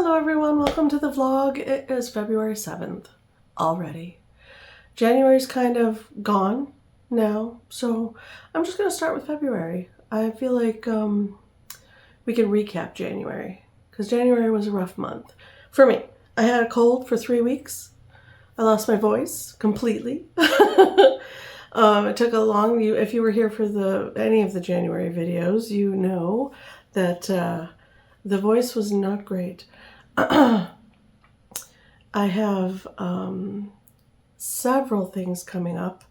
Hello everyone, welcome to the vlog. It is February 7th already. January's kind of gone now, so I'm just going to start with February. I feel like we can recap January, because January was a rough month. For me, I had a cold for 3 weeks. I lost my voice completely. It took a long, if you were here for any of the January videos, you know that the voice was not great. I have several things coming up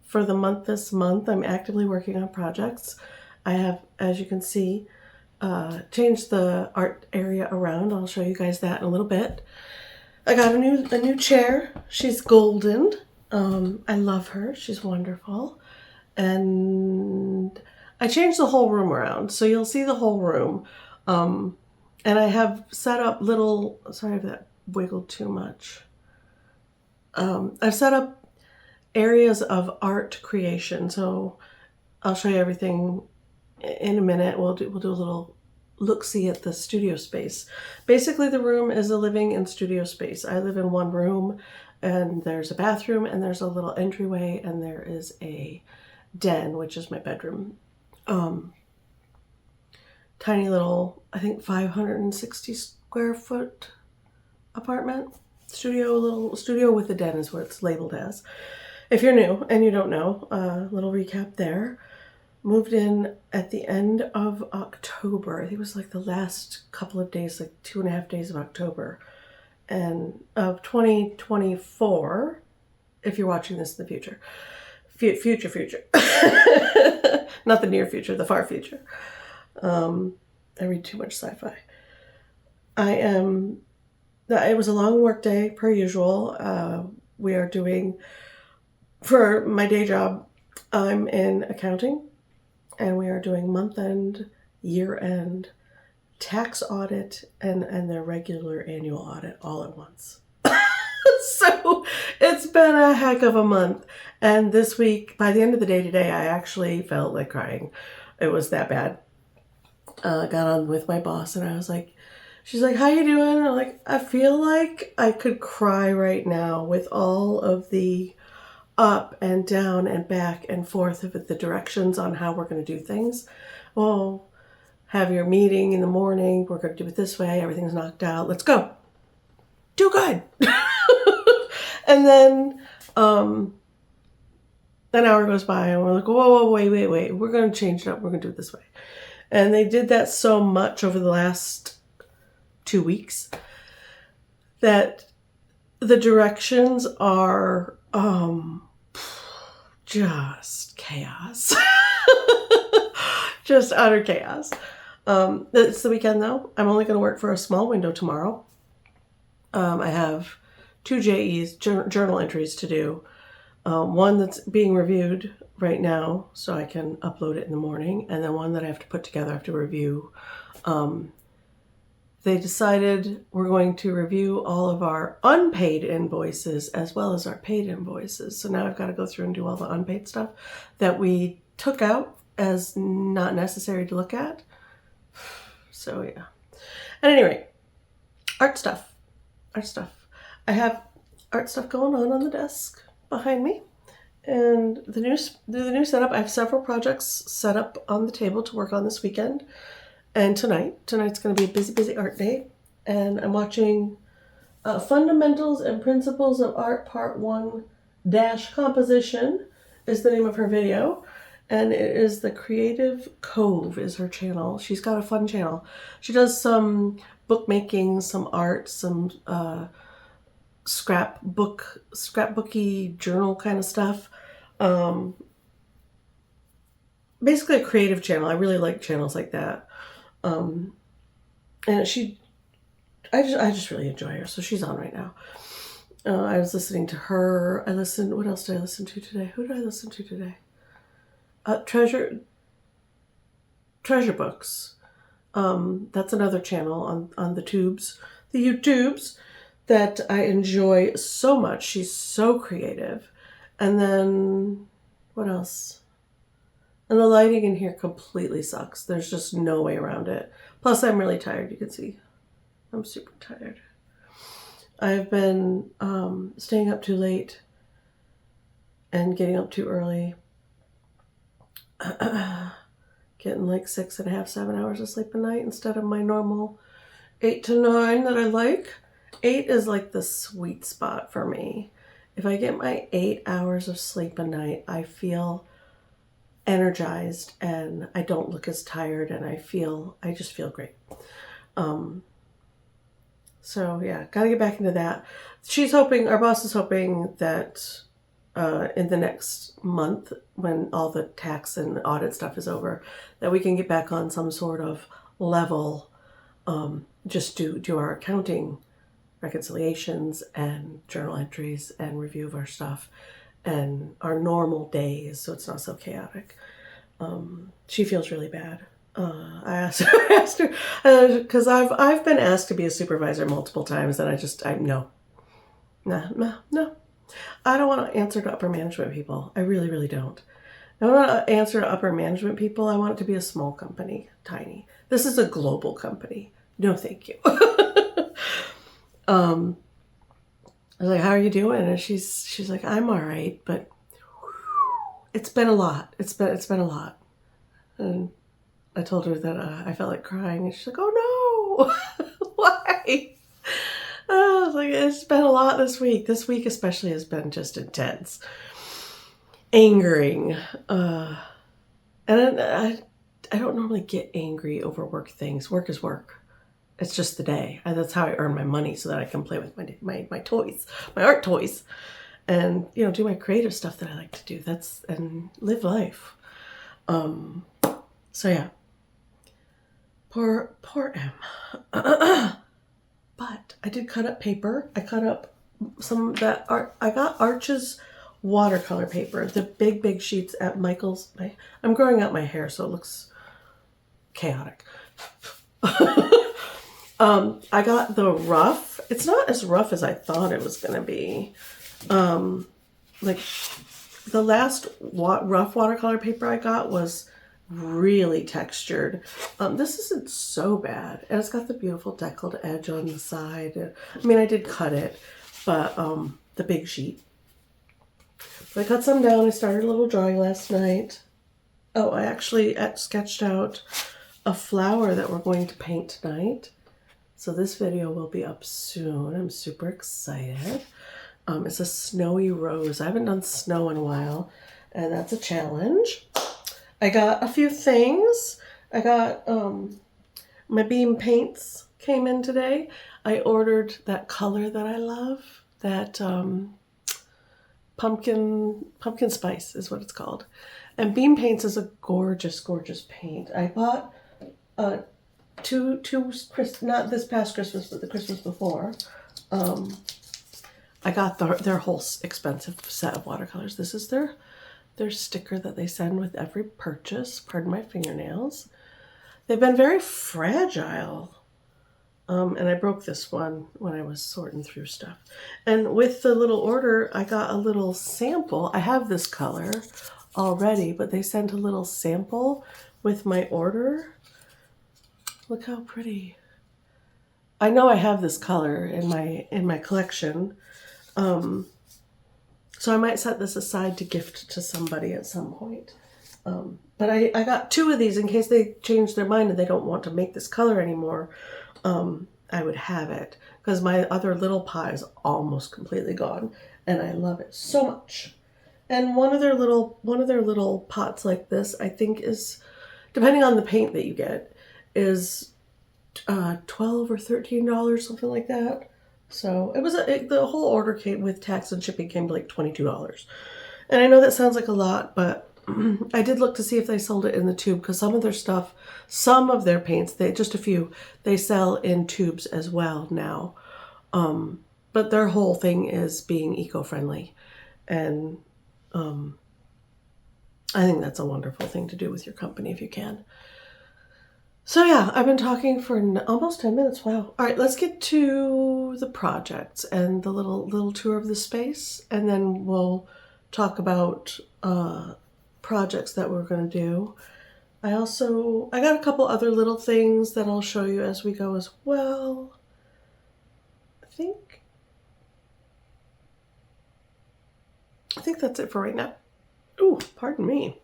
for the month this month. I'm actively working on projects. I have, as you can see, changed the art area around. I'll show you guys that in a little bit. I got a new chair. She's golden. I love her. She's wonderful. And I changed the whole room around, so you'll see the whole room. And I have set up little, sorry if that wiggled too much. I've set up areas of art creation, so I'll show you everything in a minute. We'll do a little look-see at the studio space. Basically, the room is a living and studio space. I live in one room, and there's a bathroom, and there's a little entryway, and there is a den, which is my bedroom. Tiny little, I think 560 square foot apartment. Little studio with a den is what it's labeled as. If you're new and you don't know, little recap there. Moved in at the end of October. I think it was like the last couple of days, like 2.5 days of October. And of 2024, if you're watching this in the future. Future. Not the near future, the far future. I read too much sci-fi. It was a long work day per usual. We are doing, for my day job, I'm in accounting, and we are doing month-end, year-end, tax audit, and their regular annual audit all at once. So it's been a heck of a month. And this week, by the end of the day today, I actually felt like crying. It was that bad. Got on with my boss, and I was like, she's like, how you doing? And I'm like, I feel like I could cry right now with all of the up and down and back and forth of the directions on how we're going to do things. Well, have your meeting in the morning. We're going to do it this way. Everything's knocked out. Let's go. Do good. And then an hour goes by, and we're like, whoa, wait. We're going to change it up. We're going to do it this way. And they did that so much over the last 2 weeks that the directions are just chaos. Just utter chaos. It's the weekend though. I'm only going to work for a small window tomorrow. I have 2 JEs, journal entries to do. One that's being reviewed right now, so I can upload it in the morning, and then one that I have to put together, I have to review. They decided we're going to review all of our unpaid invoices as well as our paid invoices. So now I've got to go through and do all the unpaid stuff that we took out as not necessary to look at. So yeah. At any rate, art stuff. I have art stuff going on the desk behind me. And the new setup, I have several projects set up on the table to work on this weekend. And tonight's going to be a busy art day. And I'm watching Fundamentals and Principles of Art Part 1 - Composition is the name of her video. And it is the Creative Cove is her channel. She's got a fun channel. She does some bookmaking, some art, some scrapbooky journal kind of stuff. Basically a creative channel. I really like channels like that. And I just really enjoy her. So she's on right now. I was listening to her. What else did I listen to today? Who did I listen to today? Treasure Books. That's another channel on the YouTubes that I enjoy so much. She's so creative. And then, what else? And the lighting in here completely sucks. There's just no way around it. Plus, I'm really tired, you can see. I'm super tired. I've been staying up too late and getting up too early. Getting like 6.5, 7 hours of sleep a night instead of my normal 8 to 9 that I like. 8 is like the sweet spot for me. If I get my 8 hours of sleep a night, I feel energized and I don't look as tired, and I just feel great. So yeah, gotta get back into that. Our boss is hoping that in the next month, when all the tax and audit stuff is over, that we can get back on some sort of level, just do our accounting reconciliations and journal entries and review of our stuff and our normal days, so it's not so chaotic. She feels really bad. I asked her because I've been asked to be a supervisor multiple times, and no. I don't want to answer to upper management people. I really, really don't. I want to answer to upper management people. I want it to be a small company, tiny. This is a global company. No, thank you. I was like, "How are you doing?" And she's like, "I'm all right, but it's been a lot. It's been a lot." And I told her that I felt like crying, and she's like, "Oh no, why?" I was like, "It's been a lot this week. This week especially has been just intense, angering, and I don't normally get angry over work things. Work is work. It's just the day. That's how I earn my money, so that I can play with my toys, my art toys, and do my creative stuff that I like to do. And live life. So yeah, poor M." But I did cut up paper. I cut up some of that art. I got Arch's watercolor paper, the big sheets at Michael's. I'm growing out my hair, so it looks chaotic. I got the rough. It's not as rough as I thought it was gonna be. Like the last rough watercolor paper I got was really textured. This isn't so bad, and it's got the beautiful deckled edge on the side. I mean, I did cut it, but the big sheet. So I cut some down. I started a little drawing last night. Oh, I actually sketched out a flower that we're going to paint tonight. So this video will be up soon. I'm super excited. It's a snowy rose. I haven't done snow in a while, and that's a challenge. I got a few things. I got my beam paints came in today. I ordered that color that I love, that pumpkin spice is what it's called. And beam paints is a gorgeous paint. I bought two not this past Christmas, but the Christmas before. I got their whole expensive set of watercolors. This is their sticker that they send with every purchase. Pardon my fingernails. They've been very fragile. And I broke this one when I was sorting through stuff. And with the little order, I got a little sample. I have this color already, but they sent a little sample with my order. Look how pretty. I know I have this color in my collection. So I might set this aside to gift to somebody at some point. But I got two of these in case they change their mind and they don't want to make this color anymore. I would have it because my other little pot is almost completely gone, and I love it so much. And one of their little pots like this, I think, is, depending on the paint that you get, is $12 or $13, something like that. So it was the whole order came with tax and shipping, came to like $22. And I know that sounds like a lot, but I did look to see if they sold it in the tube, because some of their paints, just a few, they sell in tubes as well now. But their whole thing is being eco-friendly. And I think that's a wonderful thing to do with your company if you can. So yeah, I've been talking for almost 10 minutes. Wow. All right, let's get to the projects and the little tour of the space, and then we'll talk about projects that we're going to do. I got a couple other little things that I'll show you as we go as well. think that's it for right now. Ooh, pardon me.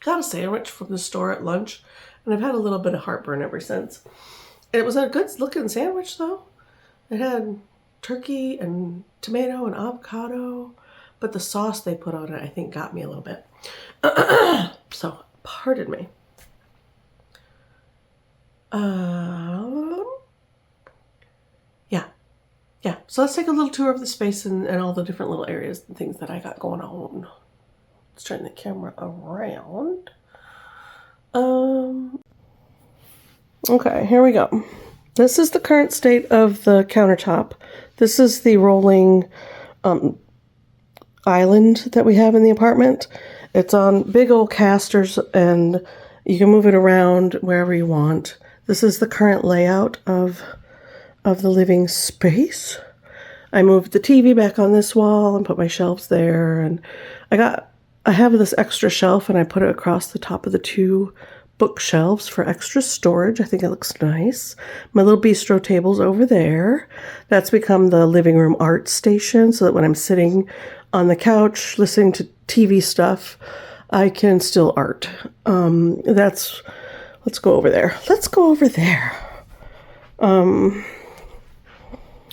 Got a sandwich from the store at lunch, and I've had a little bit of heartburn ever since. It was a good looking sandwich though. It had turkey and tomato and avocado, but the sauce they put on it I think got me a little bit. So pardon me. Yeah. So let's take a little tour of the space and all the different little areas and things that I got going on. Let's turn the camera around. Okay, here we go. This is the current state of the countertop. This is the rolling island that we have in the apartment. It's on big old casters and you can move it around wherever you want. This is the current layout of the living space. I moved the TV back on this wall and put my shelves there, and I have this extra shelf and I put it across the top of the 2 bookshelves for extra storage. I think it looks nice. My little bistro table's over there. That's become the living room art station, so that when I'm sitting on the couch listening to TV stuff, I can still art. Let's go over there.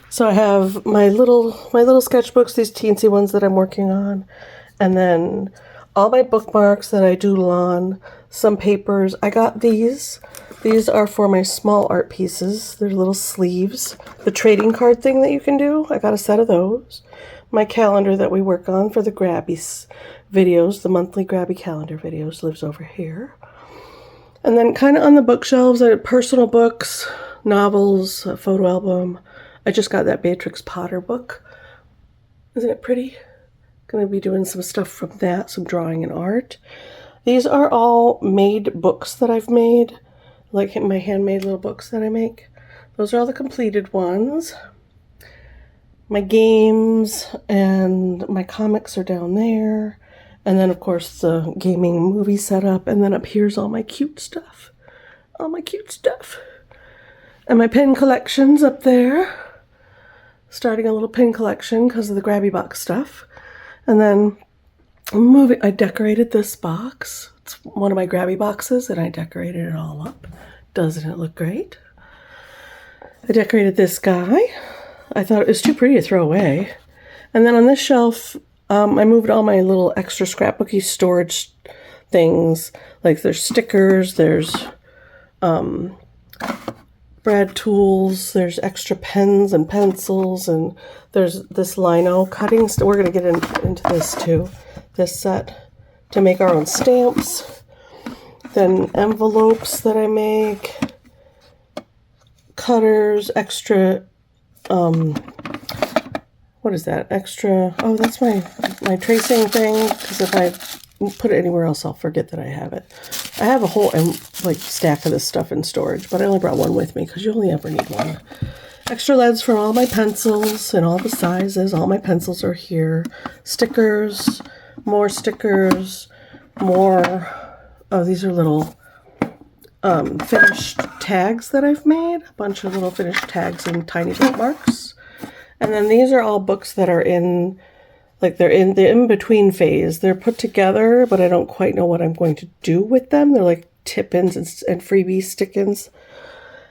So I have my little sketchbooks, these teensy ones that I'm working on, and then all my bookmarks that I doodle on, some papers. I got these. These are for my small art pieces. They're little sleeves. The trading card thing that you can do, I got a set of those. My calendar that we work on for the Grabby videos, the monthly Grabby calendar videos, lives over here. And then kind of on the bookshelves, I have personal books, novels, a photo album. I just got that Beatrix Potter book. Isn't it pretty? Going to be doing some stuff from that, some drawing and art. These are all made books that I've made, like my handmade little books that I make. Those are all the completed ones. My games and my comics are down there. And then, of course, the gaming movie setup. And then up here's all my cute stuff. And my pin collection's up there. Starting a little pin collection because of the Grabby box stuff. And then I decorated this box. It's one of my Grabby boxes, and I decorated it all up. Doesn't it look great? I decorated this guy. I thought it was too pretty to throw away. And then on this shelf, I moved all my little extra scrapbooky storage things. Like there's stickers, there's brad tools, there's extra pens and pencils, and there's this lino cutting. We're going to get into this too. This set to make our own stamps. Then envelopes that I make. Cutters, extra, what is that? Extra, oh, that's my tracing thing, because if I put it anywhere else, I'll forget that I have it. I have a whole stack of this stuff in storage, but I only brought one with me because you only ever need one. Extra leads for all my pencils in all the sizes. All my pencils are here. Stickers, more. Oh, these are little finished tags that I've made. A bunch of little finished tags and tiny bookmarks. And then these are all books that are in, they're in the in-between phase. They're put together, but I don't quite know what I'm going to do with them. They're like tip-ins and freebie stick-ins.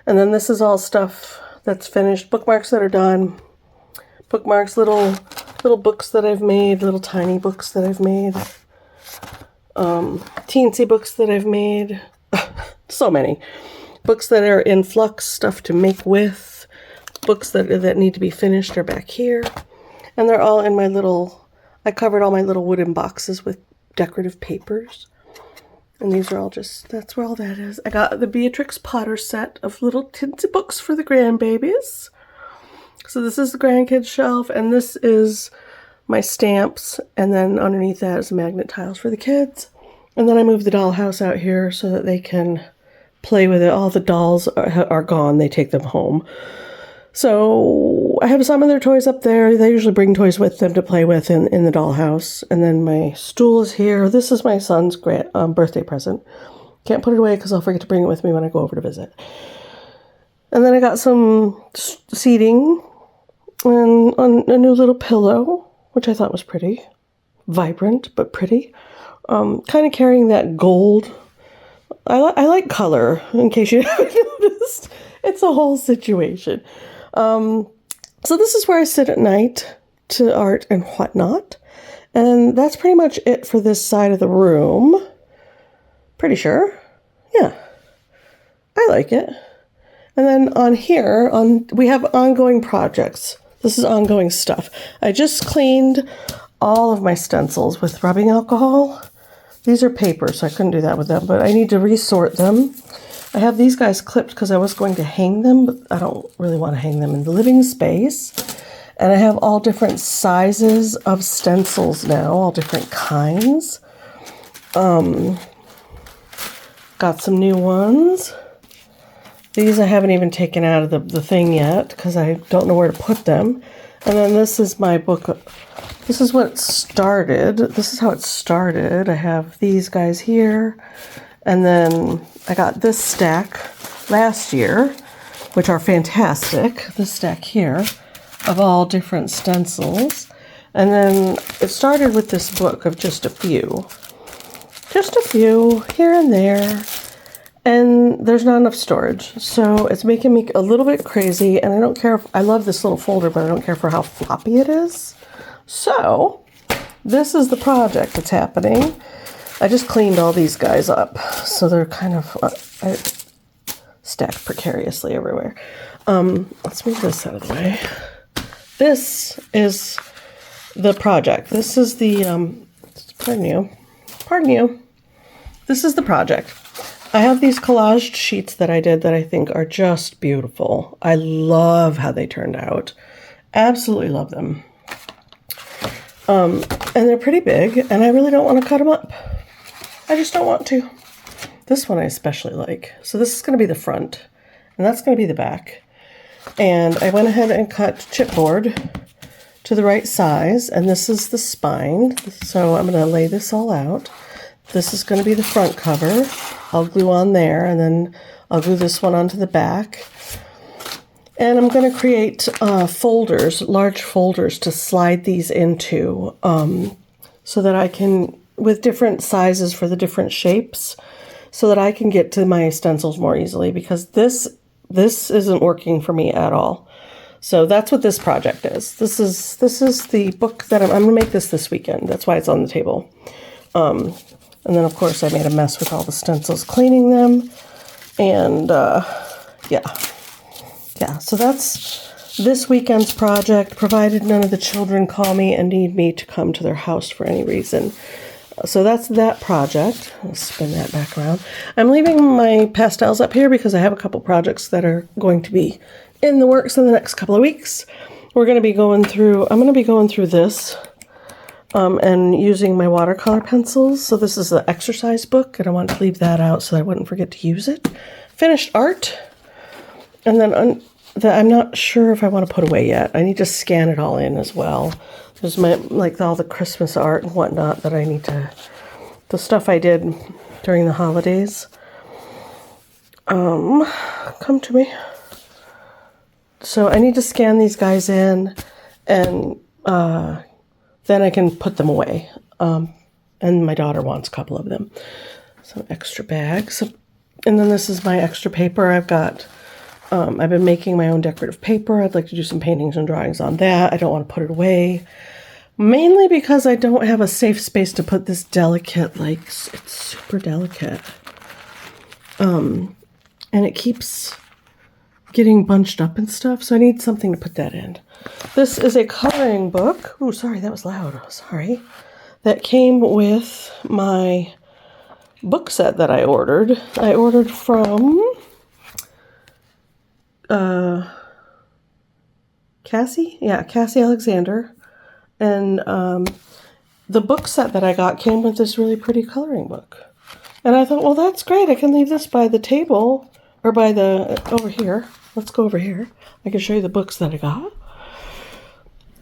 And then this is all stuff that's finished. Bookmarks that are done. Bookmarks, little books that I've made, little tiny books that I've made. Teensy books that I've made. So many. Books that are in flux, stuff to make with. Books that need to be finished are back here. And they're all in my I covered all my little wooden boxes with decorative papers. And these are all that's where all that is. I got the Beatrix Potter set of little tinsy books for the grandbabies. So this is the grandkids shelf, and this is my stamps. And then underneath that is magnet tiles for the kids. And then I moved the dollhouse out here so that they can play with it. All the dolls are gone. They take them home. So I have some of their toys up there. They usually bring toys with them to play with in the dollhouse. And then my stool is here. This is my son's birthday present. Can't put it away because I'll forget to bring it with me when I go over to visit. And then I got some seating And on a new little pillow, which I thought was pretty. Vibrant, but pretty. Kind of carrying that gold. I like color, in case you haven't noticed. It's a whole situation. So this is where I sit at night to art and whatnot. And that's pretty much it for this side of the room. Pretty sure. Yeah. I like it. And then on here, we have ongoing projects. This is ongoing stuff. I just cleaned all of my stencils with rubbing alcohol. These are paper, so I couldn't do that with them, but I need to resort them. I have these guys clipped because I was going to hang them, but I don't really want to hang them in the living space. And I have all different sizes of stencils now, all different kinds. Got some new ones. These I haven't even taken out of the thing yet because I don't know where to put them. And then this is my book. This is what started. This is how it started. I have these guys here. And then I got this stack last year, which are fantastic. This stack here of all different stencils. And then it started with this book of just a few. Just a few here and there. And there's not enough storage. So it's making me a little bit crazy. And I don't care if, I love this little folder, but I don't care for how floppy it is. So this is the project that's happening. I just cleaned all these guys up. So they're kind of stacked precariously everywhere. Let's move this out of the way. This is the project. This is the, pardon you. This is the project. I have these collaged sheets that I did that I think are just beautiful. I love how they turned out. Absolutely love them. And they're pretty big, and I really don't want to cut them up. I just don't want to. This one I especially like. So this is going to be the front, and that's going to be the back. And I went ahead and cut chipboard to the right size, and this is the spine. So I'm going to lay this all out. This is going to be the front cover. I'll glue on there, and then I'll glue this one onto the back. And I'm going to create folders, large folders to slide these into so that I can, with different sizes for the different shapes, so that I can get to my stencils more easily, because this isn't working for me at all. So that's what this project is. This is the book that I'm going to make this weekend. That's why it's on the table. And then, of course, I made a mess with all the stencils, cleaning them. And, yeah, so that's this weekend's project, provided none of the children call me and need me to come to their house for any reason. So that's that project. I'll spin that back around. I'm leaving my pastels up here because I have a couple projects that are going to be in the works in the next couple of weeks. I'm going to be going through this and using my watercolor pencils. So this is the exercise book, and I wanted to leave that out so I wouldn't forget to use it. Finished art. And then I'm not sure if I want to put away yet. I need to scan it all in as well. There's all the Christmas art and whatnot that I need to, the stuff I did during the holidays. Come to me. So I need to scan these guys in, and then I can put them away. And my daughter wants a couple of them. Some extra bags. And then this is my extra paper. I've been making my own decorative paper. I'd like to do some paintings and drawings on that. I don't want to put it away. Mainly because I don't have a safe space to put this delicate, it's super delicate. And it keeps getting bunched up and stuff, so I need something to put that in. This is a coloring book. Oh, sorry, that was loud. Sorry. That came with my book set that I ordered. I ordered from Cassie? Yeah, Cassie Alexander. And the book set that I got came with this really pretty coloring book. And I thought, well, that's great. I can leave this by the table, or over here. Let's go over here. I can show you the books that I got.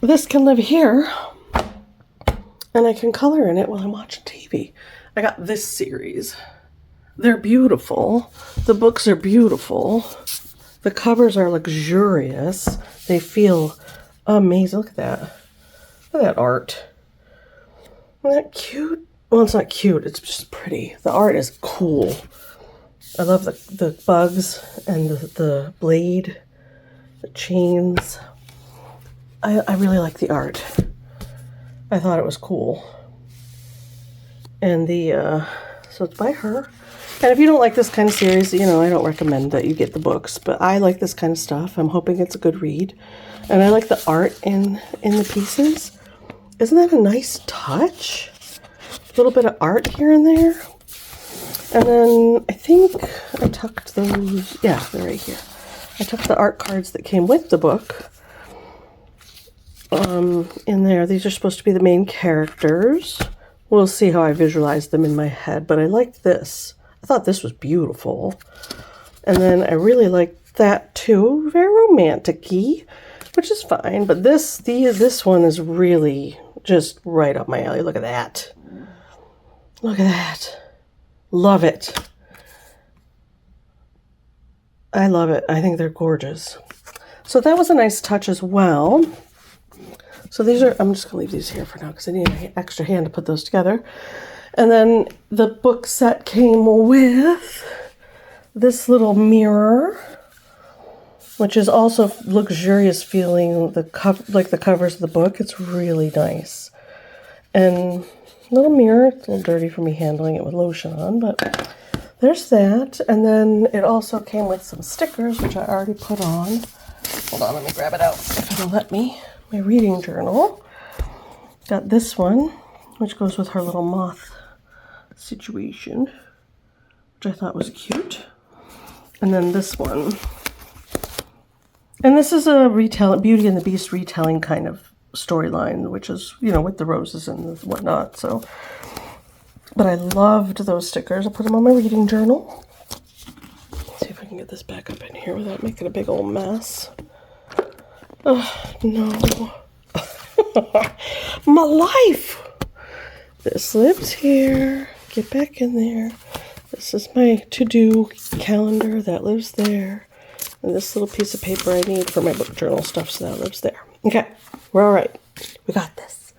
This can live here, and I can color in it while I'm watching TV. I got this series. They're beautiful. The books are beautiful. The covers are luxurious. They feel Amazing. Look at that. Look at that art. Isn't that cute? Well, it's not cute. It's just pretty. The art is cool. I love the bugs and the blade, the chains. I really like the art. I thought it was cool. And so it's by her. And if you don't like this kind of series, you know, I don't recommend that you get the books, but I like this kind of stuff. I'm hoping it's a good read. And I like the art in the pieces. Isn't that a nice touch? A little bit of art here and there. And then I think I tucked those, yeah, they're right here. I tucked the art cards that came with the book in there. These are supposed to be the main characters. We'll see how I visualize them in my head, but I liked this. I thought this was beautiful. And then I really liked that too. Very romantic-y, which is fine. But this one is really just right up my alley. Look at that. Look at that. Love it. I love it. I think they're gorgeous. So that was a nice touch as well. So these are, I'm just going to leave these here for now because I need an extra hand to put those together. And then the book set came with this little mirror, which is also luxurious feeling, like the covers of the book. It's really nice. And little mirror, it's a little dirty for me handling it with lotion on, but there's that. And then it also came with some stickers, which I already put on. Hold on, let me grab it out if it'll let me. My reading journal. Got this one, which goes with her little moth situation, which I thought was cute. And then this one. And this is a Beauty and the Beast retelling kind of storyline, which is, you know, with the roses and whatnot. So, but I loved those stickers. I'll put them on my reading journal. Let's see if I can get this back up in here without making a big old mess. Oh, no. My life! This lives here. Get back in there. This is my to-do calendar. That lives there. And this little piece of paper I need for my book journal stuff, so that lives there. Okay, we're all right. We got this.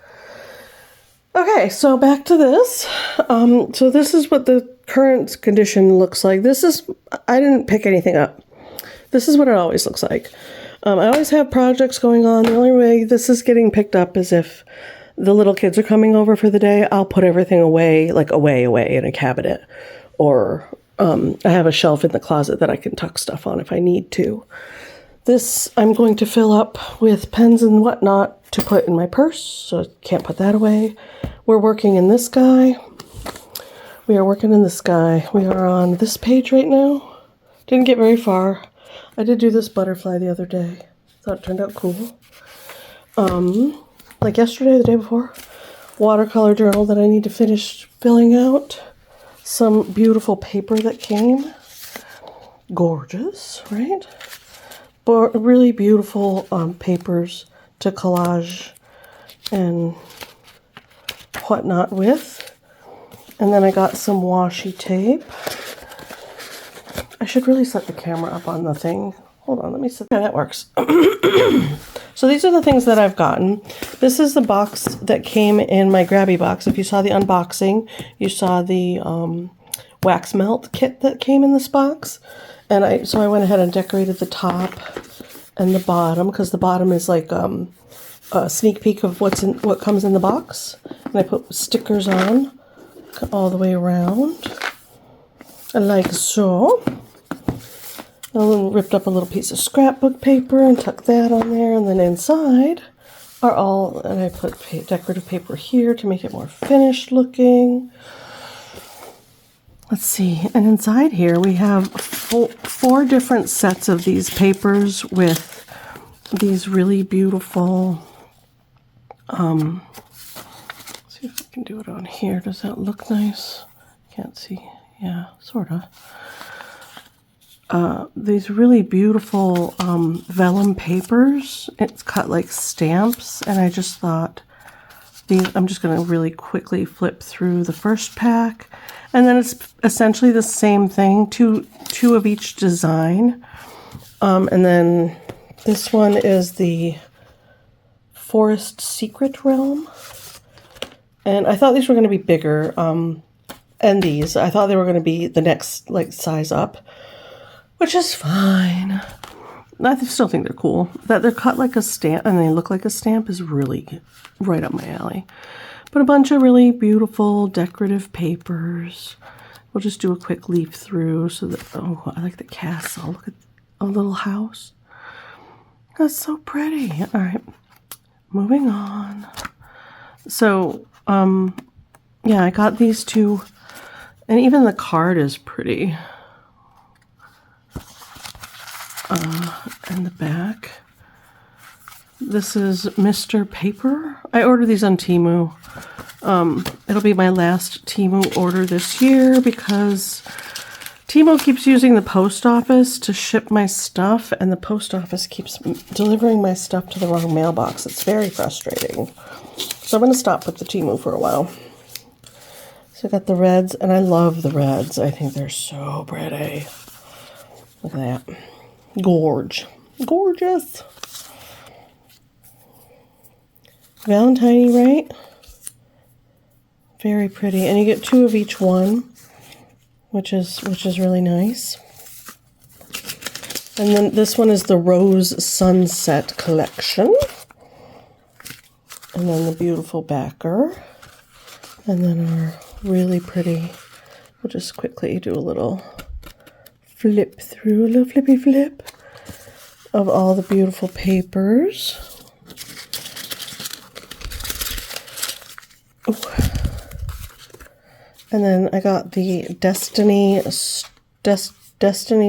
Okay, so back to this. So this is what the current condition looks like. I didn't pick anything up. This is what it always looks like. I always have projects going on. The only way this is getting picked up is if the little kids are coming over for the day. I'll put everything away, like away in a cabinet. Or I have a shelf in the closet that I can tuck stuff on if I need to. This I'm going to fill up with pens and whatnot to put in my purse, so I can't put that away. We're working in this guy. We are working in this guy. We are on this page right now. Didn't get very far. I did do this butterfly the other day. Thought it turned out cool. Like yesterday, the day before, watercolor journal that I need to finish filling out. Some beautiful paper that came. Gorgeous, right? But really beautiful papers to collage and whatnot with. And then I got some washi tape. I should really set the camera up on the thing. Hold on, let me set. Yeah, that works. So these are the things that I've gotten. This is the box that came in my grabby box. If you saw the unboxing, you saw the wax melt kit that came in this box. And so I went ahead and decorated the top and the bottom, because the bottom is like a sneak peek of what comes in the box. And I put stickers on all the way around, like so. I ripped up a little piece of scrapbook paper and tucked that on there. And then inside and I put decorative paper here to make it more finished looking. Let's see. And inside here we have four different sets of these papers with these really beautiful, let's see if I can do it on here. Does that look nice? Can't see. Yeah, sort of. These really beautiful vellum papers. It's cut like stamps, and I just thought I'm just going to really quickly flip through the first pack, and then it's essentially the same thing, two of each design, and then this one is the Forest Secret Realm. And I thought these were going to be bigger. And these, I thought they were going to be the next like size up, which is fine. I still think they're cool. That they're cut like a stamp and they look like a stamp is really right up my alley. But a bunch of really beautiful decorative papers. We'll just do a quick leaf through so that, oh, I like the castle. Look at a little house. That's so pretty. All right, moving on. So, yeah, I got these two. And even the card is pretty. And the back. This is Mr. Paper. I ordered these on Temu. It'll be my last Temu order this year because Temu keeps using the post office to ship my stuff, and the post office keeps delivering my stuff to the wrong mailbox. It's very frustrating. So I'm going to stop with the Temu for a while. So I got the reds, and I love the reds. I think they're so pretty. Look at that. Gorgeous. Valentine, right? Very pretty. And you get 2 of each one, which is really nice. And then this one is the Rose Sunset Collection. And then the beautiful backer. And then our really pretty, we'll just quickly do a little flip through, a little flippy flip of all the beautiful papers. Ooh. And then I got the Destiny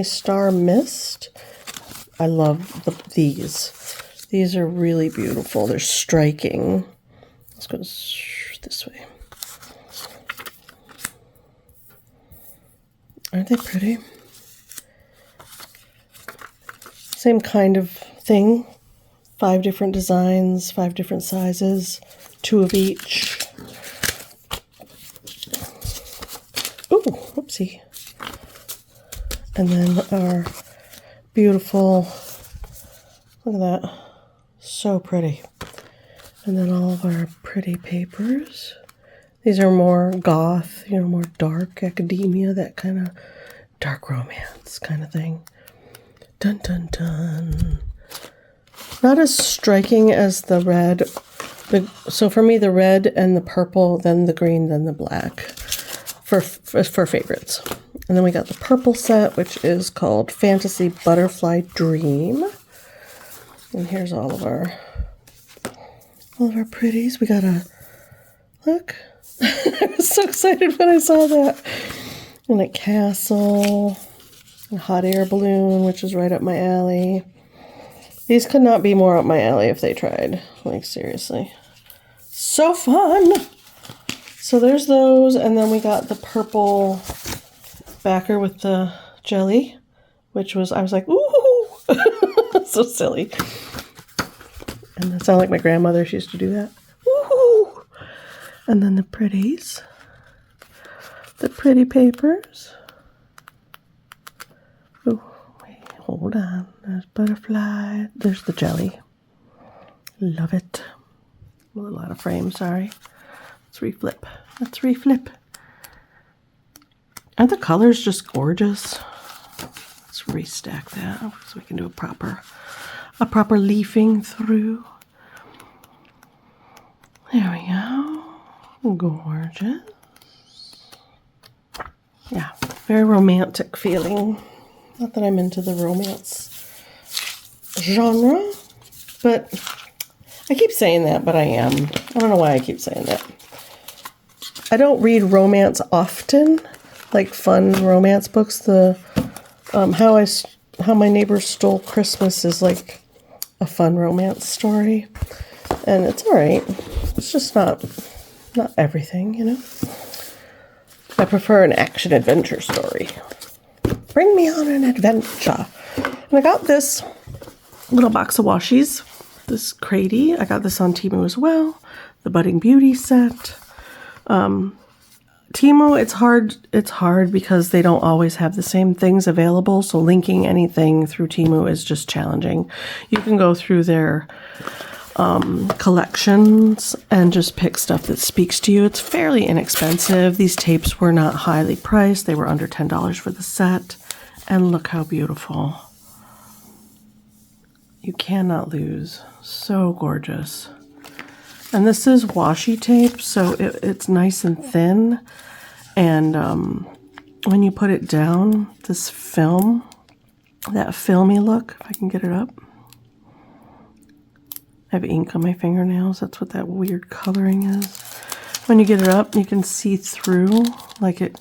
Star Mist. I love these. These are really beautiful. They're striking. Let's go this way. Aren't they pretty? Same kind of thing. 5 different designs, 5 different sizes, 2 of each. Ooh, whoopsie. And then our beautiful, look at that, so pretty. And then all of our pretty papers. These are more goth, you know, more dark academia, that kind of dark romance kind of thing. Dun, dun, dun. Not as striking as the red. So for me, the red and the purple, then the green, then the black for favorites. And then we got the purple set, which is called Fantasy Butterfly Dream. And here's all of our pretties. We got a, look. I was so excited when I saw that. And a castle, a hot air balloon, which is right up my alley. These could not be more up my alley if they tried. Like, seriously. So fun! So there's those, and then we got the purple backer with the jelly, which was, I was like, ooh! So silly. And that sounded like my grandmother. She used to do that. Ooh! And then the pretties. The pretty papers. Oh, wait, hold on. There's butterfly. There's the jelly. Love it. I'm a little out of frame, sorry. Let's reflip. Let's reflip. Aren't the colors just gorgeous? Let's restack that so we can do a proper leafing through. There we go. Gorgeous. Yeah, very romantic feeling. Not that I'm into the romance genre, but I keep saying that, but I am. I don't know why I keep saying that. I don't read romance often, like fun romance books. The How My Neighbor Stole Christmas is like a fun romance story, and it's all right. It's just not everything, you know. I prefer an action-adventure story. Bring me on an adventure. And I got this little box of washies, this Crady. I got this on Temu as well. The Budding Beauty set. Temu, it's hard because they don't always have the same things available, so linking anything through Temu is just challenging. You can go through their collections and just pick stuff that speaks to you. It's fairly inexpensive. These tapes were not highly priced. They were under $10 for the set. And look how beautiful. You cannot lose. So gorgeous. And this is washi tape, so it's nice and thin. And when you put it down, this film, that filmy look, if I can get it up. I have ink on my fingernails. That's what that weird coloring is. When you get it up, you can see through, like it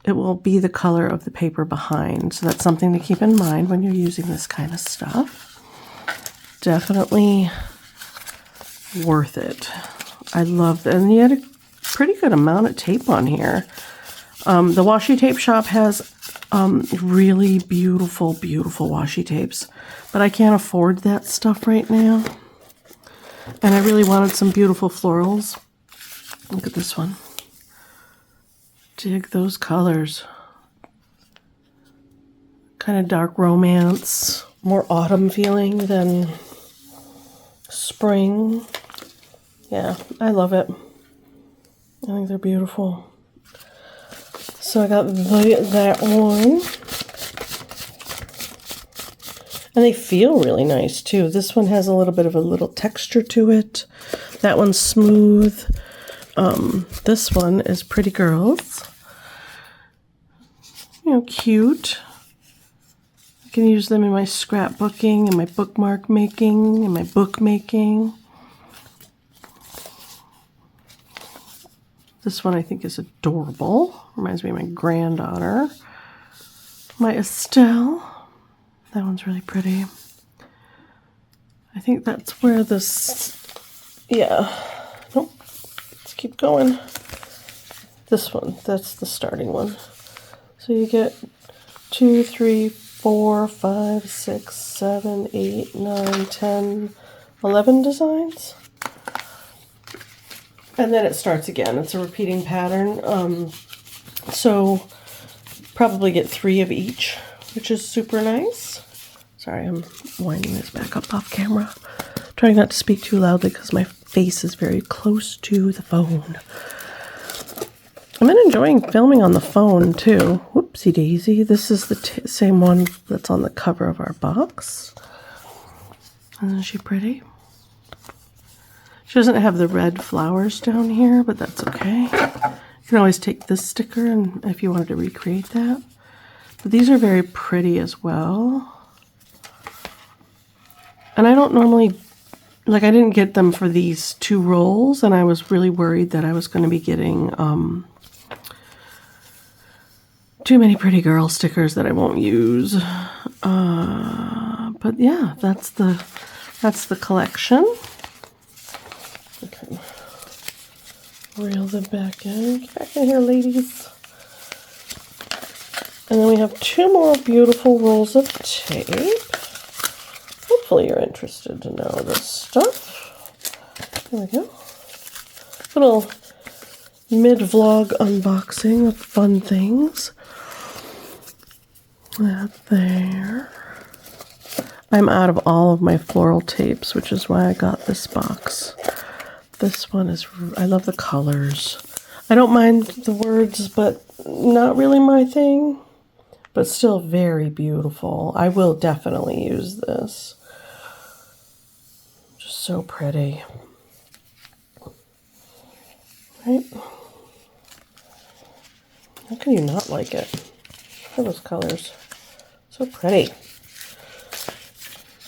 will be the color of the paper behind. So that's something to keep in mind when you're using this kind of stuff. Definitely worth it. I love it. And you had a pretty good amount of tape on here. The washi tape shop has really beautiful, beautiful washi tapes. But I can't afford that stuff right now. And I really wanted some beautiful florals. Look at this one. Dig those colors. Kind of dark romance. More autumn feeling than spring. Yeah, I love it. I think they're beautiful. So I got that one. And they feel really nice too. This one has a little bit of a little texture to it. That one's smooth. This one is Pretty Girls. You know, cute. I can use them in my scrapbooking, and my bookmark making, and my book making. This one I think is adorable. Reminds me of my granddaughter. My Estelle. That one's really pretty. I think that's where this, yeah. Nope. Let's keep going. This one, that's the starting one. So you get 2, 3, 4, 5, 6, 7, 8, 9, 10, 11 designs. And then it starts again. It's a repeating pattern. So probably get 3 of each, which is super nice. Sorry, I'm winding this back up off camera. Trying not to speak too loudly because my face is very close to the phone. I've been enjoying filming on the phone too. Whoopsie daisy. This is the same one that's on the cover of our box. Isn't she pretty? She doesn't have the red flowers down here, but that's okay. You can always take this sticker and if you wanted to recreate that. But these are very pretty as well. And I don't normally, like I didn't get them for these 2 rolls, and I was really worried that I was going to be getting too many Pretty Girl stickers that I won't use. But yeah, that's the collection. Okay. Reel them back in. Get back in here, ladies. And then we have 2 more beautiful rolls of tape. Hopefully you're interested to know this stuff. There we go. Little mid-vlog unboxing of fun things. That there. I'm out of all of my floral tapes, which is why I got this box. This one is, I love the colors. I don't mind the words, but not really my thing. But still very beautiful. I will definitely use this. Just so pretty. Right? How can you not like it? Look at those colors. So pretty.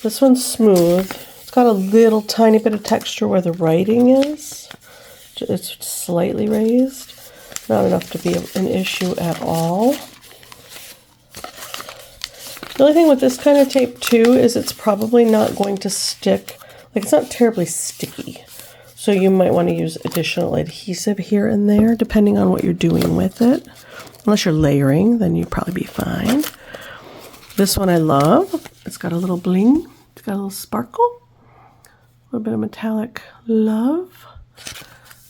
This one's smooth. It's got a little tiny bit of texture where the writing is. It's slightly raised. Not enough to be an issue at all. The only thing with this kind of tape too is it's probably not going to stick. Like it's not terribly sticky. So you might want to use additional adhesive here and there depending on what you're doing with it. Unless you're layering, then you'd probably be fine. This one I love. It's got a little bling. It's got a little sparkle. A little bit of metallic love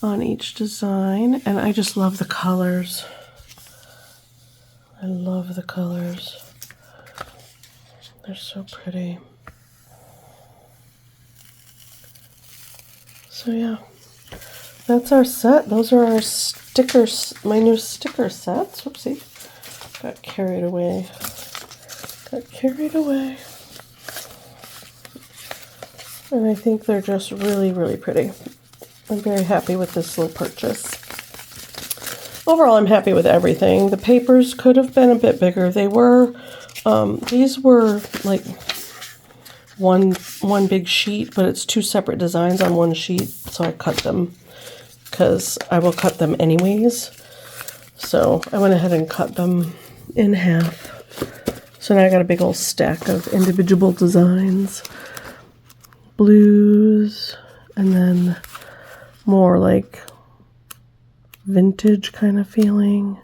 on each design. And I just love the colors. I love the colors. They're so pretty. So yeah, that's our set. Those are our stickers, my new sticker sets. Whoopsie. Got carried away. Got carried away. And I think they're just really, really pretty. I'm very happy with this little purchase. Overall, I'm happy with everything. The papers could have been a bit bigger. They were, these were like one big sheet, but it's two separate designs on one sheet. So I cut them because I will cut them anyways. So I went ahead and cut them in half. So now I got a big old stack of individual designs. Blues, and then more like vintage kind of feeling,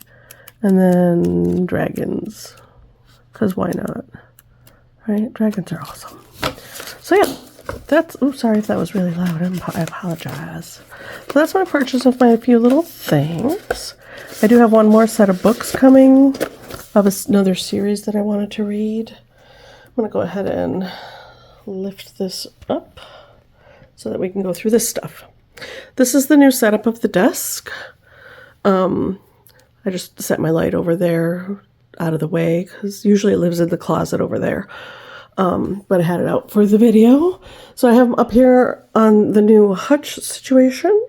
and then dragons, because why not, right? Dragons are awesome. So yeah, that's, oh, sorry if that was really loud, I apologize. So that's my purchase of my few little things. I do have one more set of books coming of another series that I wanted to read. I'm going to go ahead and lift this up so that we can go through this stuff. This is the new setup of the desk. I just set my light over there out of the way because usually it lives in the closet over there. But I had it out for the video. So I have up here on the new hutch situation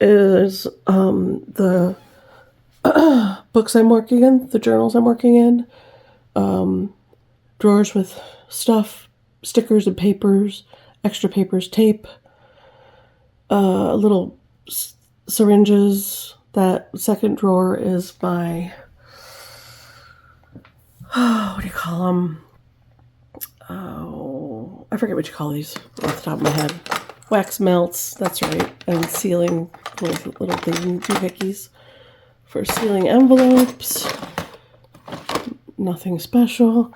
is the books I'm working in, the journals I'm working in, drawers with stuff, stickers and papers, extra papers, tape, little syringes. That second drawer is my, what do you call them? Oh, I forget what you call these off the top of my head. Wax melts, that's right, and sealing little doohickeys for sealing envelopes. Nothing special.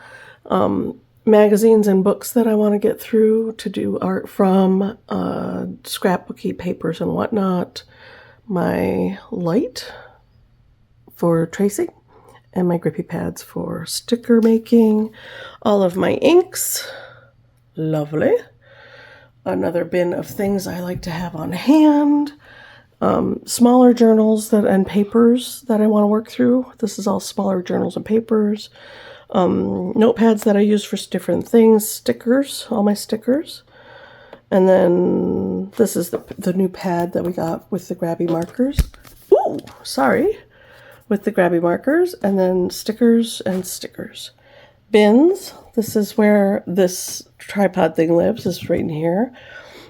Magazines and books that I want to get through to do art from, scrapbooky papers and whatnot, my light for tracing, and my grippy pads for sticker making, all of my inks, lovely, another bin of things I like to have on hand, smaller journals and papers that I want to work through. This is all smaller journals and papers. Notepads that I use for different things, stickers, all my stickers. And then this is the new pad that we got with the grabby markers. Ooh, sorry. With the grabby markers, and then stickers and stickers. Bins, this is where this tripod thing lives, is right in here.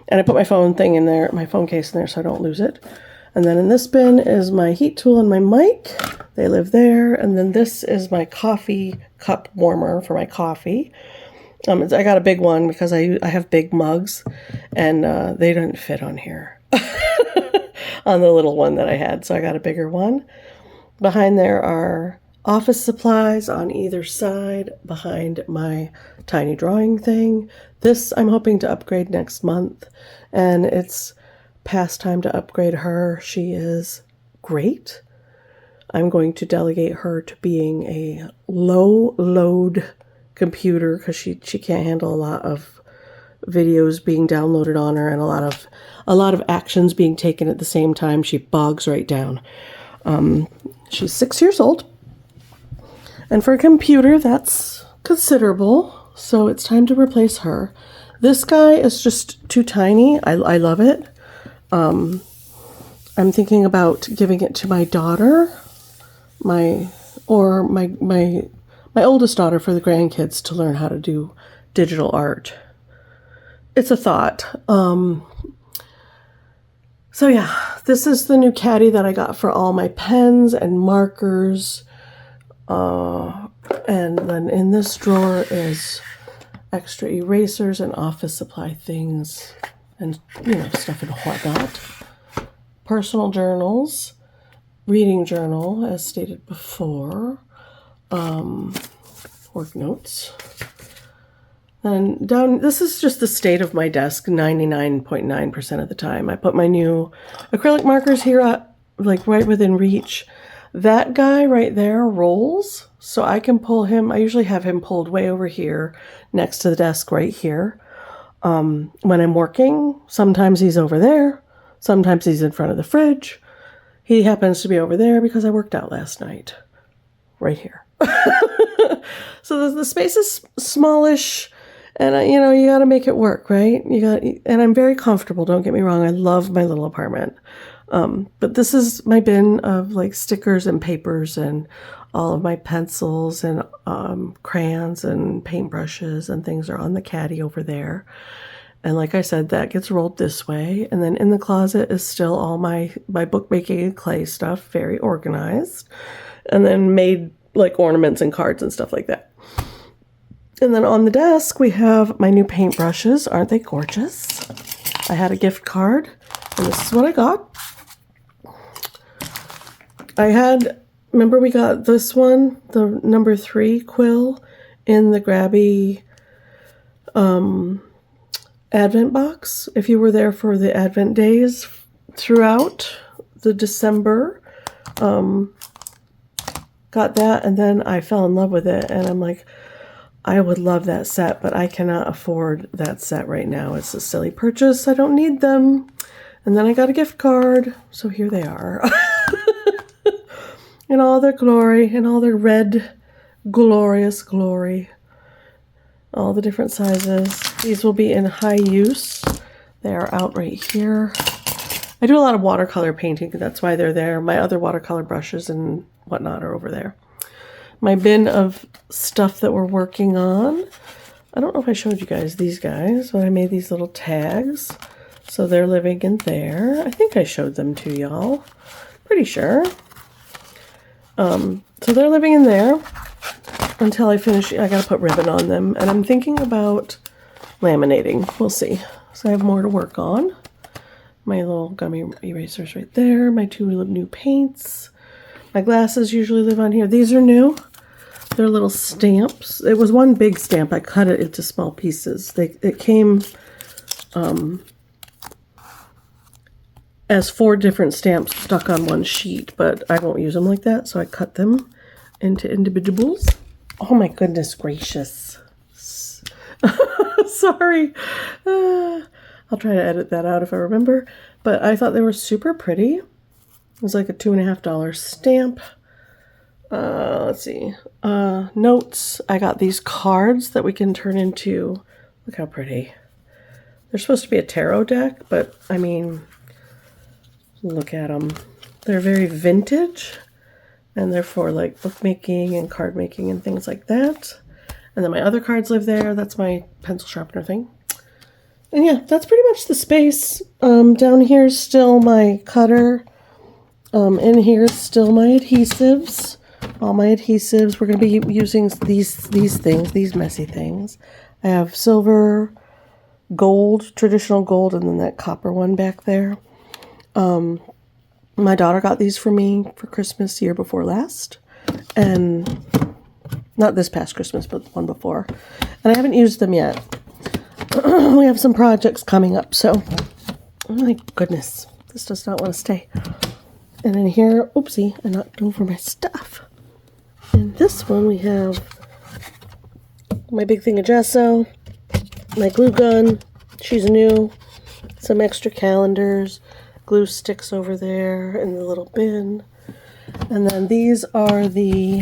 And I put my phone thing in there, my phone case in there so I don't lose it. And then in this bin is my heat tool and my mic. They live there. And then this is my coffee cup warmer for my coffee. I got a big one because I have big mugs, and they didn't fit on here on the little one that I had. So I got a bigger one. Behind there are office supplies on either side behind my tiny drawing thing. This I'm hoping to upgrade next month, and it's past time to upgrade her. She is great. I'm going to delegate her to being a low load computer because she can't handle a lot of videos being downloaded on her and a lot of actions being taken at the same time. She bogs right down. She's 6 years old, and for a computer that's considerable, so it's time to replace her. This guy is just too tiny. I love it. I'm thinking about giving it to my daughter, my oldest daughter, for the grandkids to learn how to do digital art. It's a thought. So yeah, this is the new caddy that I got for all my pens and markers. And then in this drawer is extra erasers and office supply things and, stuff and whatnot. Personal journals, reading journal, as stated before, work notes. And down, this is just the state of my desk 99.9% of the time. I put my new acrylic markers here, like right within reach. That guy right there rolls, so I can pull him. I usually have him pulled way over here next to the desk right here. When I'm working, sometimes he's over there. Sometimes he's in front of the fridge. He happens to be over there because I worked out last night. Right here. So the space is smallish, and you got to make it work, right? And I'm very comfortable. Don't get me wrong. I love my little apartment. But this is my bin of like stickers and papers and all of my pencils and crayons and paintbrushes and things are on the caddy over there. And like I said, that gets rolled this way. And then in the closet is still all my bookmaking and clay stuff, very organized. And then made like ornaments and cards and stuff like that. And then on the desk, we have my new paintbrushes. Aren't they gorgeous? I had a gift card, and this is what I got. Remember we got this one, the number 3 quill in the grabby Advent box. If you were there for the Advent days throughout the December, got that, and then I fell in love with it, and I'm like, I would love that set, but I cannot afford that set right now. It's a silly purchase. I don't need them. And then I got a gift card, so here they are. In all their glory, in all their red, glorious glory. All the different sizes. These will be in high use. They are out right here. I do a lot of watercolor painting, that's why they're there. My other watercolor brushes and whatnot are over there. My bin of stuff that we're working on. I don't know if I showed you guys these guys, but I made these little tags. So they're living in there. I think I showed them to y'all. Pretty sure. So they're living in there until I finish. I gotta put ribbon on them. And I'm thinking about laminating. We'll see. So I have more to work on. My little gummy erasers right there. My 2 new paints. My glasses usually live on here. These are new. They're little stamps. It was one big stamp. I cut it into small pieces. It came as 4 different stamps stuck on one sheet, but I won't use them like that, so I cut them into individuals. Oh my goodness gracious. Sorry. I'll try to edit that out if I remember. But I thought they were super pretty. It was like a $2.50 stamp. Let's see. Notes. I got these cards that we can turn into. Look how pretty. They're supposed to be a tarot deck, but I mean, look at them. They're very vintage, and they're for like bookmaking and card making and things like that. And then my other cards live there. That's my pencil sharpener thing. And yeah, that's pretty much the space. Down here is still my cutter. In here is still my adhesives. All my adhesives. We're going to be using these things, these messy things. I have silver, gold, traditional gold, and then that copper one back there. My daughter got these for me for Christmas year before last. And not this past Christmas, but the one before. And I haven't used them yet. We have some projects coming up, so oh my goodness, this does not want to stay. And in here, oopsie, I knocked over my stuff. In this one, we have my big thing of gesso, my glue gun, she's new, some extra calendars, glue sticks over there in the little bin. And then these are the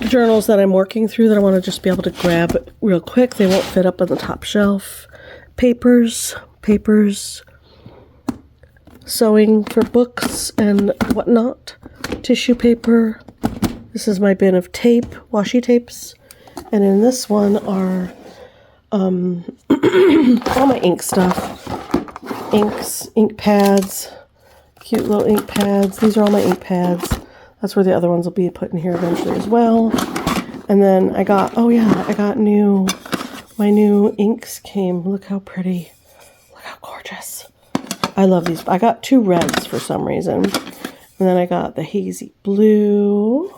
journals that I'm working through that I want to just be able to grab real quick. They won't fit up on the top shelf. Papers, sewing for books and whatnot, tissue paper. This is my bin of tape, washi tapes. And in this one are all my ink stuff. Inks, ink pads, cute little ink pads. These are all my ink pads. That's where the other ones will be put in here eventually as well. And then I got, my new inks came. Look how pretty. Look how gorgeous. I love these. I got 2 reds for some reason. And then I got the hazy blue.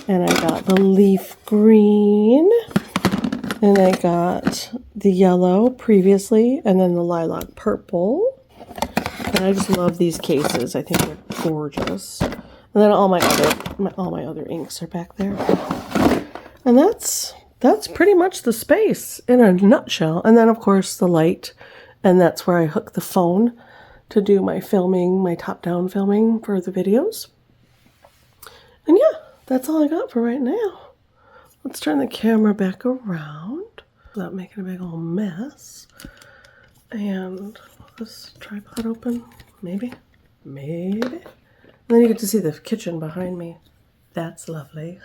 And I got the leaf green. And I got the yellow previously. And then the lilac purple. And I just love these cases. I think they're gorgeous. And then all my other inks are back there. And that's that's pretty much the space in a nutshell. And then, of course, the light. And that's where I hook the phone to do my filming, my top-down filming for the videos. And yeah, that's all I got for right now. Let's turn the camera back around without making a big old mess. And this tripod open, maybe. And then you get to see the kitchen behind me. That's lovely.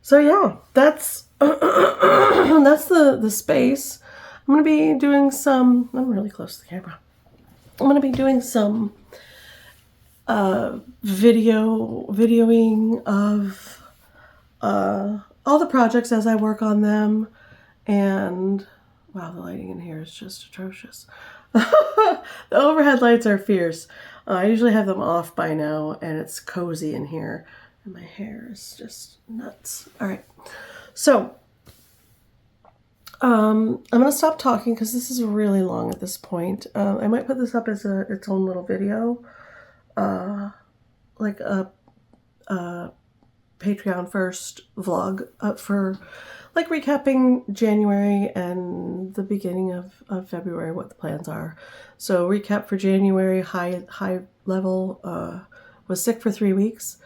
So yeah, that's that's the space. I'm gonna be doing some. I'm really close to the camera. I'm gonna be doing some videoing of all the projects as I work on them. And wow, the lighting in here is just atrocious. The overhead lights are fierce. I usually have them off by now, and it's cozy in here. And my hair is just nuts. All right, so I'm gonna stop talking because this is really long at this point. I might put this up as its own little video, like a Patreon first vlog for like recapping January and the beginning of February, what the plans are. So recap for January, high level, was sick for 3 weeks.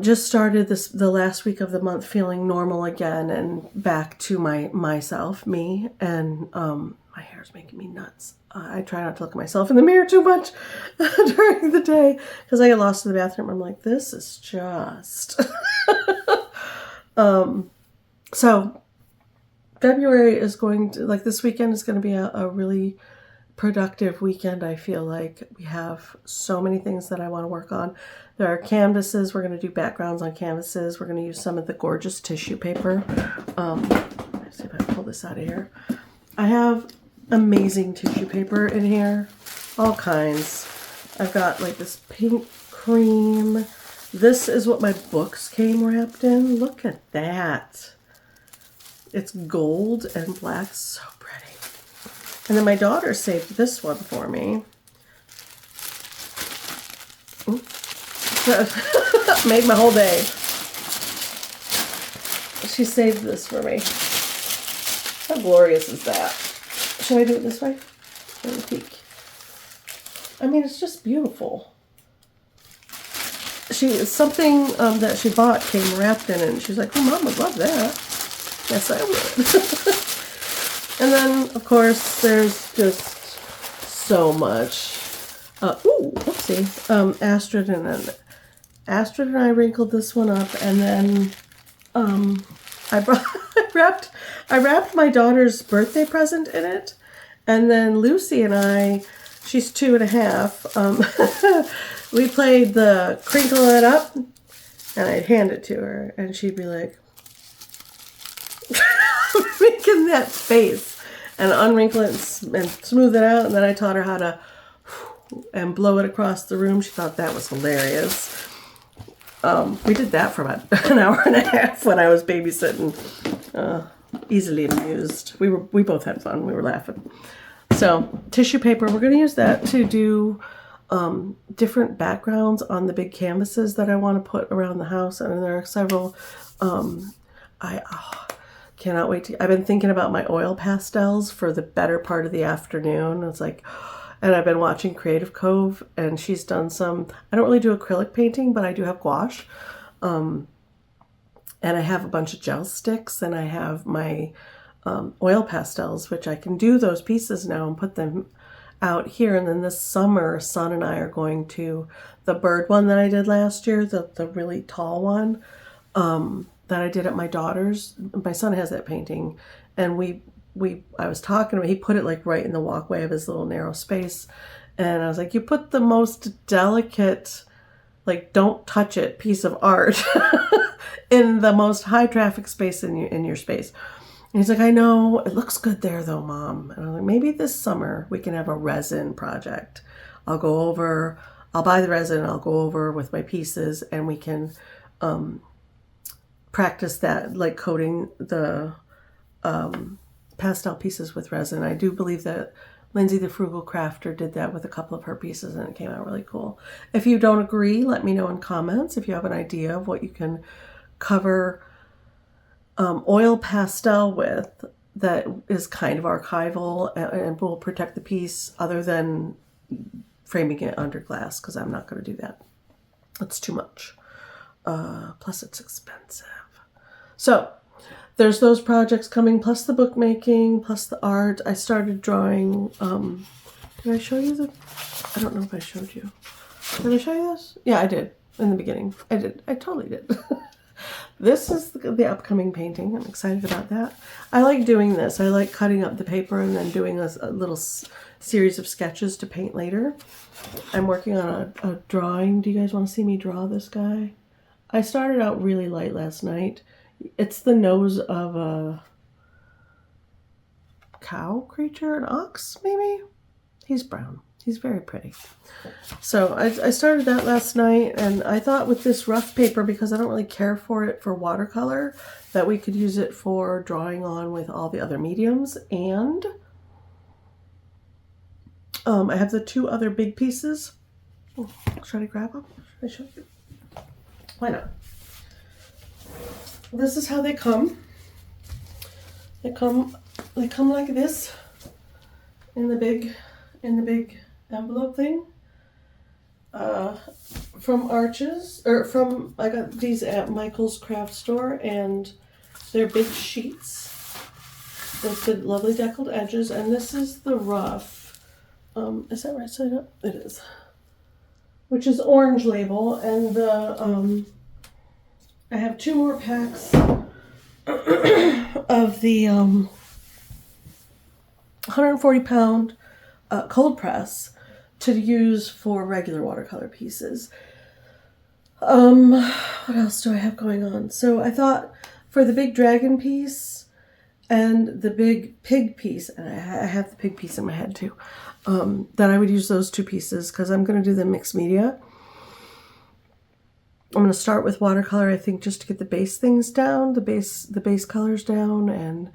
Just started the last week of the month feeling normal again and back to myself, me, and my hair's making me nuts. I try not to look at myself in the mirror too much during the day because I get lost in the bathroom. I'm like, this is just... So February is going to, like, this weekend is going to be a really productive weekend. I feel like we have so many things that I want to work on. There are canvases. We're going to do backgrounds on canvases. We're going to use some of the gorgeous tissue paper. Let's see if I can pull this out of here. I have amazing tissue paper in here, all kinds. I've got like this pink cream. This is what my books came wrapped in. Look at that. It's gold and black, so pretty. And then my daughter saved this one for me. Made my whole day. She saved this for me. How glorious is that? Should I do it this way? Let me peek. I mean, it's just beautiful. Something that she bought came wrapped in it, and she's like, oh, Mom would love that. Yes, I would. And then, of course, there's just so much. Whoopsie. Astrid and I wrinkled this one up, and then I wrapped my daughter's birthday present in it, and then Lucy and I, she's 2.5. We played the crinkle it up, and I'd hand it to her, and she'd be like, making that face, and unwrinkle it and smooth it out, and then I taught her how to and blow it across the room. She thought that was hilarious. We did that for about an hour and a half when I was babysitting. Easily amused. We both had fun. We were laughing. So tissue paper, we're going to use that to do different backgrounds on the big canvases that I want to put around the house. And there are several. I cannot wait to. I've been thinking about my oil pastels for the better part of the afternoon. It's like, and I've been watching Creative Cove, and she's done some. I don't really do acrylic painting, but I do have gouache. And I have a bunch of gel sticks, and I have my oil pastels, which I can do those pieces now and put them out here. And then this summer, Son and I are going to the bird one that I did last year, the really tall one that I did at my daughter's. My son has that painting, and I was talking to him. He put it like right in the walkway of his little narrow space, and I was like, "You put the most delicate, like don't touch it piece of art in the most high traffic space in your space." And he's like, "I know, it looks good there though, Mom." And I'm like, "Maybe this summer we can have a resin project. I'll buy the resin, I'll go over with my pieces, and we can practice that, like coating the pastel pieces with resin." I do believe that Lindsay the Frugal Crafter did that with a couple of her pieces, and it came out really cool. If you don't agree, let me know in comments. If you have an idea of what you can cover oil pastel with that is kind of archival and will protect the piece other than framing it under glass, because I'm not going to do that. It's too much. Plus it's expensive. So there's those projects coming, plus the bookmaking, plus the art. I started drawing. Did I show you the? I don't know if I showed you. Did I show you this? Yeah, I did in the beginning. I did. I totally did. This is the upcoming painting. I'm excited about that. I like doing this. I like cutting up the paper and then doing a little series of sketches to paint later. I'm working on a drawing. Do you guys want to see me draw this guy? I started out really light last night. It's the nose of a cow creature, an ox maybe? He's brown. He's very pretty. So I started that last night, and I thought with this rough paper, because I don't really care for it for watercolor, that we could use it for drawing on with all the other mediums. And I have the two other big pieces. Oh, should I grab them? Should I show you? Why not? This is how they come. They come like this in the big envelope thing. From Arches, or from, I got these at Michael's craft store, and they're big sheets with the lovely deckled edges, and this is the rough. Is that right side up? It is. Which is orange label, and the I have two more packs of the 140 pound cold press to use for regular watercolor pieces. What else do I have going on? So I thought for the big dragon piece and the big pig piece, and I have the pig piece in my head too, that I would use those two pieces because I'm going to do the mixed media. I'm going to start with watercolor, I think, just to get the base things down, the base colors down, and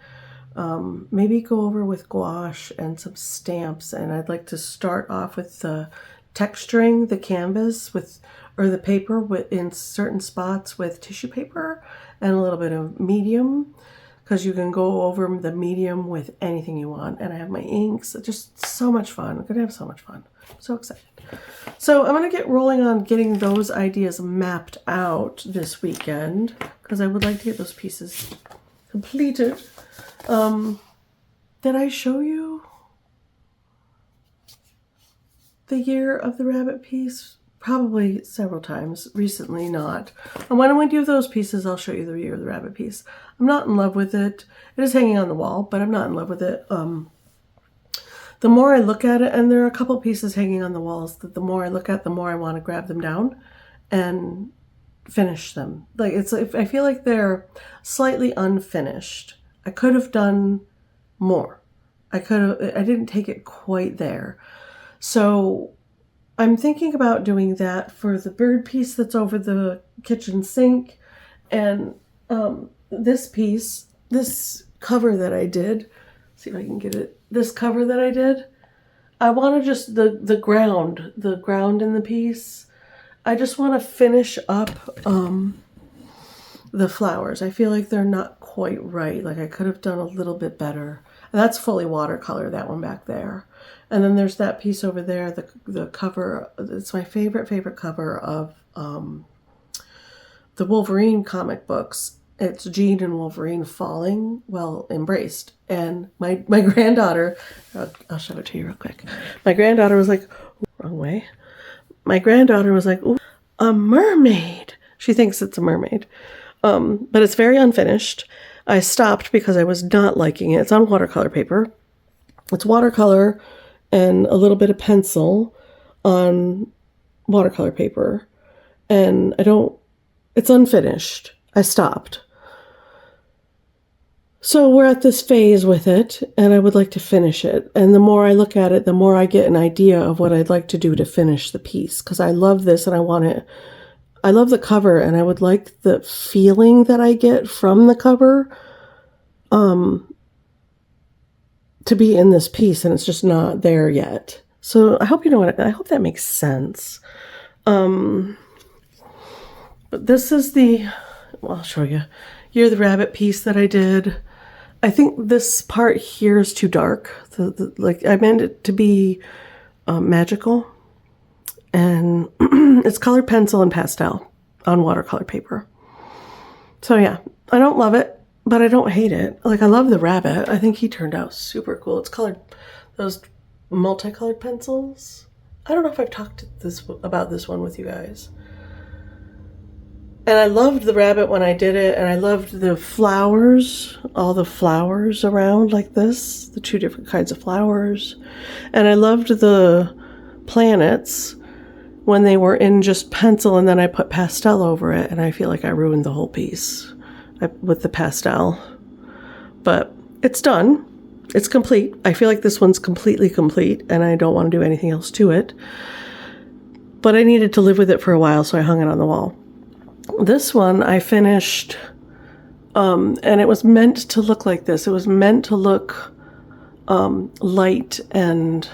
maybe go over with gouache and some stamps. And I'd like to start off with the texturing the canvas or the paper in certain spots with tissue paper and a little bit of medium, because you can go over the medium with anything you want. And I have my inks. Just so much fun. I'm going to have so much fun. I'm so excited. So I'm going to get rolling on getting those ideas mapped out this weekend, because I would like to get those pieces completed. Did I show you the year of the rabbit piece? Probably several times. Recently not. And when I do those pieces, I'll show you the year of the rabbit piece. I'm not in love with it. It is hanging on the wall, but I'm not in love with it. The more I look at it, and there are a couple pieces hanging on the walls that the more I look at, the more I want to grab them down and finish them. Like I feel like they're slightly unfinished. I could have done more. I didn't take it quite there. So I'm thinking about doing that for the bird piece that's over the kitchen sink, and this piece, this cover that I did. See if I can get it. This cover that I did, I want to just the ground in the piece. I just want to finish up the flowers. I feel like they're not quite right. Like I could have done a little bit better. And that's fully watercolor, that one back there. And then there's that piece over there, the cover. It's my favorite cover of the Wolverine comic books. It's Jean and Wolverine falling, well, embraced. And my granddaughter, I'll show it to you real quick. My granddaughter was like, wrong way. My granddaughter was like, ooh, a mermaid. She thinks it's a mermaid. But it's very unfinished. I stopped because I was not liking it. It's on watercolor paper. It's watercolor and a little bit of pencil on watercolor paper. And it's unfinished. I stopped. So we're at this phase with it, and I would like to finish it. And the more I look at it, the more I get an idea of what I'd like to do to finish the piece. Because I love this, and I love the cover, and I would like the feeling that I get from the cover to be in this piece, and it's just not there yet. So I hope you know I hope that makes sense. But this is the well, I'll show you. You're the rabbit piece that I did. I think this part here is too dark. Like I meant it to be magical. And it's colored pencil and pastel on watercolor paper. So yeah, I don't love it, but I don't hate it. Like I love the rabbit. I think he turned out super cool. It's colored, those multicolored pencils. I don't know if I've talked about this one with you guys. And I loved the rabbit when I did it, and I loved the flowers, all the flowers around like this, the 2 different kinds of flowers. And I loved the planets when they were in just pencil, and then I put pastel over it, and I feel like I ruined the whole piece with the pastel. But it's done. It's complete. I feel like this one's completely complete, and I don't want to do anything else to it. But I needed to live with it for a while, so I hung it on the wall. This one I finished, and it was meant to look like this. It was meant to look light and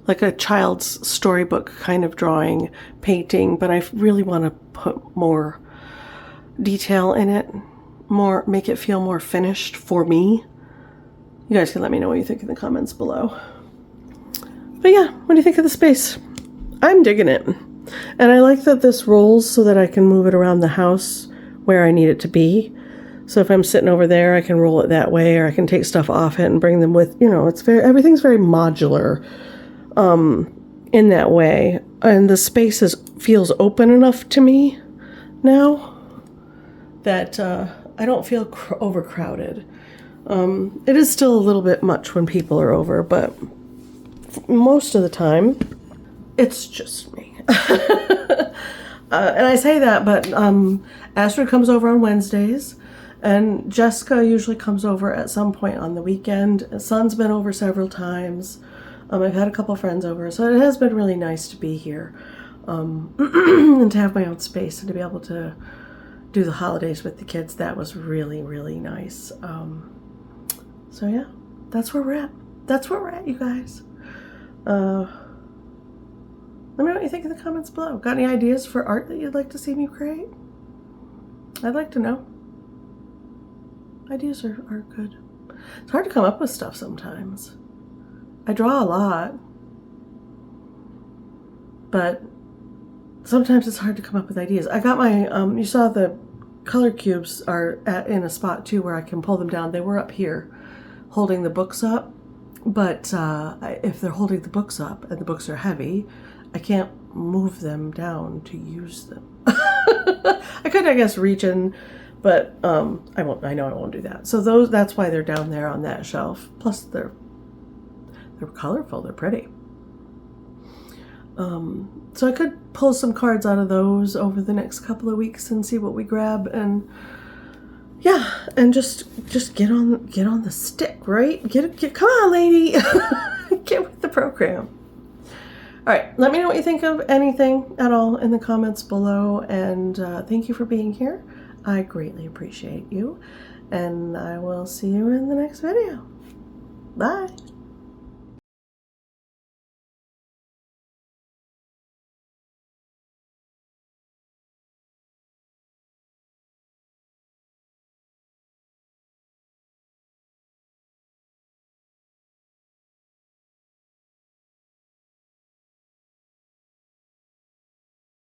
like a child's storybook kind of drawing, painting, but I really want to put more detail in it, make it feel more finished for me. You guys can let me know what you think in the comments below. But yeah, what do you think of the space? I'm digging it. And I like that this rolls so that I can move it around the house where I need it to be. So if I'm sitting over there, I can roll it that way, or I can take stuff off it and bring them with, everything's very modular in that way. And the space feels open enough to me now that I don't feel overcrowded. It is still a little bit much when people are over, but most of the time, it's just me. And I say that, but Astrid comes over on Wednesdays, and Jessica usually comes over at some point on the weekend. Son's been over several times. I've had a couple friends over, so it has been really nice to be here, and to have my own space and to be able to do the holidays with the kids. That was really, really nice. So yeah, that's where we're at. That's where we're at, you guys. Let me know what you think in the comments below. Got any ideas for art that you'd like to see me create? I'd like to know. Ideas are good. It's hard to come up with stuff sometimes. I draw a lot, but sometimes it's hard to come up with ideas. I got my, you saw the color cubes are in a spot too where I can pull them down. They were up here holding the books up, but if they're holding the books up and the books are heavy, I can't move them down to use them. I could, I guess, reach in, but I won't. I know I won't do that. So that's why they're down there on that shelf. Plus, they're colorful. They're pretty. So I could pull some cards out of those over the next couple of weeks and see what we grab, and yeah, and just get on the stick, right? Get come on, lady, get with the program. All right, let me know what you think of anything at all in the comments below, and thank you for being here. I greatly appreciate you, and I will see you in the next video. Bye.